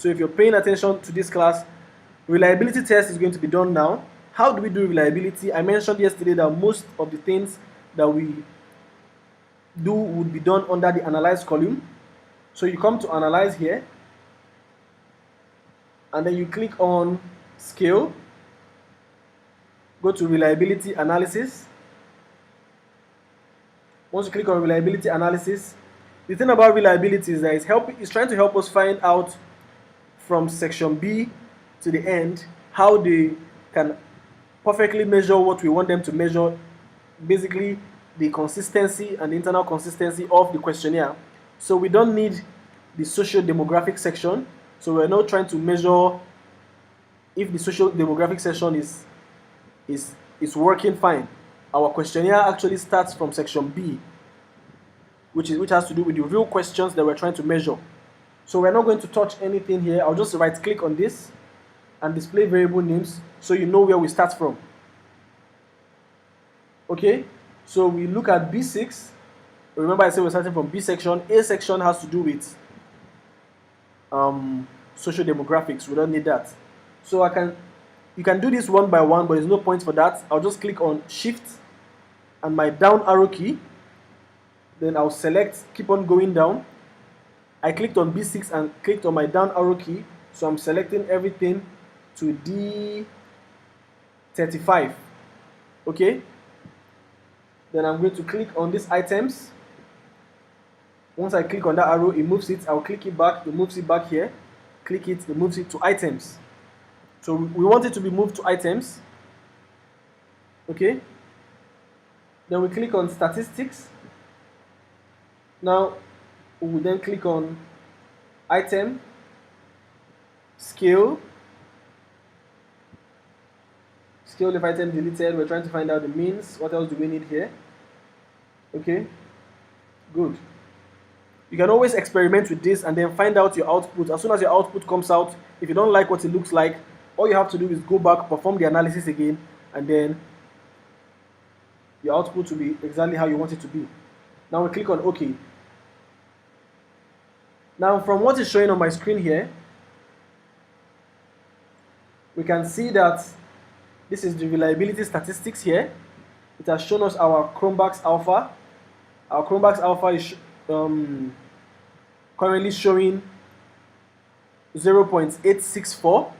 So if you're paying attention to this class, reliability test is going to be done now. How do we do reliability? I mentioned yesterday that most of the things that we do would be done under the analyze column. So you come to analyze here, and then you click on scale, go to reliability analysis. Once you click on reliability analysis, the thing about reliability is that it's trying to help us find out from section B to the end how they can perfectly measure what we want them to measure, basically the consistency and the internal consistency of the questionnaire. So we don't need the social demographic section. So we're not trying to measure if the social demographic section is working fine. Our questionnaire actually starts from section B, which has to do with the real questions that we're trying to measure. So we're not going to touch anything here. I'll just right click on this and display variable names so you know where we start from. Okay, so we look at B6. Remember I said we're starting from B section. A section has to do with social demographics. We don't need that. So you can do this one by one, but there's no point for that. I'll just click on Shift and my down arrow key. Then I'll select, keep on going down. I clicked on B6 and clicked on my down arrow key. So I'm selecting everything to D35. Okay. Then I'm going to click on these items. Once I click on that arrow, it moves it. I'll click it back, it moves it back here. Click it, it moves it to items. So we want it to be moved to items. Okay. Then we click on statistics. Now we will then click on item, scale of item deleted. We're trying to find out the means. What else do we need here? Okay, good. You can always experiment with this and then find out your output. As soon as your output comes out, if you don't like what it looks like, all you have to do is go back, perform the analysis again, and then your output will be exactly how you want it to be. Now we click on OK. Now from what is showing on my screen here, we can see that this is the reliability statistics here. It has shown us our Chromebox alpha. Our Chromebox alpha is currently showing 0.864,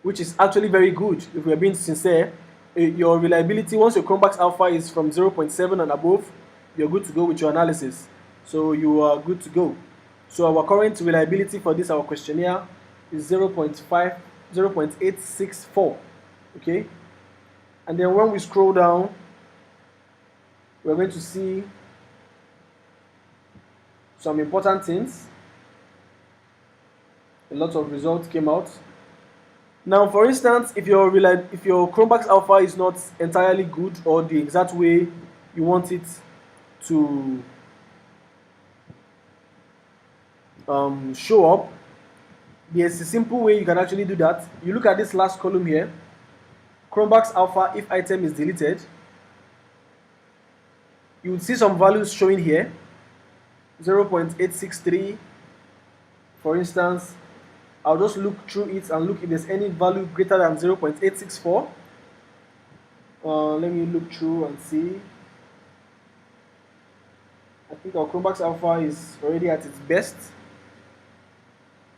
which is actually very good if we're being sincere. Your reliability, once your Chromebox alpha is from 0.7 and above, you're good to go with your analysis. So you are good to go. So our current reliability for this, our questionnaire, is 0.864. Okay. And then when we scroll down, we're going to see some important things. A lot of results came out. Now, for instance, if your Chromebox alpha is not entirely good or the exact way you want it to show up, there's a simple way you can actually do that. You look at this last column here, Chromebox alpha if item is deleted. You will see some values showing here, 0.863, for instance. I'll just look through it and look if there's any value greater than 0.864. Let me look through and see. I think our Chromebox alpha is already at its best.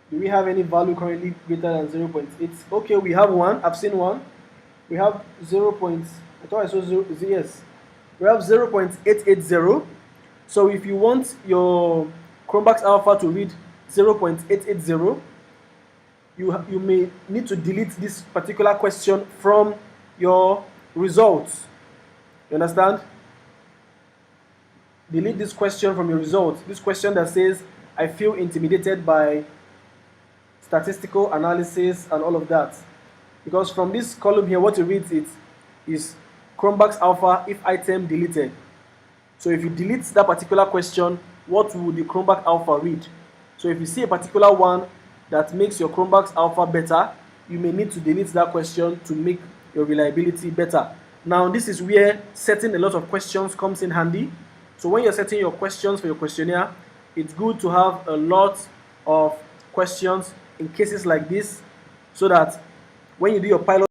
Do we have any value currently greater than 0.8? Okay, we have one. I've seen one. We have 0. I thought I saw 0. Yes, we have 0.880. So if you want your Chromebox alpha to read 0.880, you may need to delete this particular question from your results. You understand? Delete this question from your results. This question that says, I feel intimidated by statistical analysis and all of that. Because from this column here, what it reads is Chromebox alpha if item deleted. So if you delete that particular question, what would the Chromebox alpha read? So if you see a particular one that makes your Chromebox alpha better, you may need to delete that question to make your reliability better. Now this is where setting a lot of questions comes in handy. So when you're setting your questions for your questionnaire, it's good to have a lot of questions in cases like this, so that when you do your pilot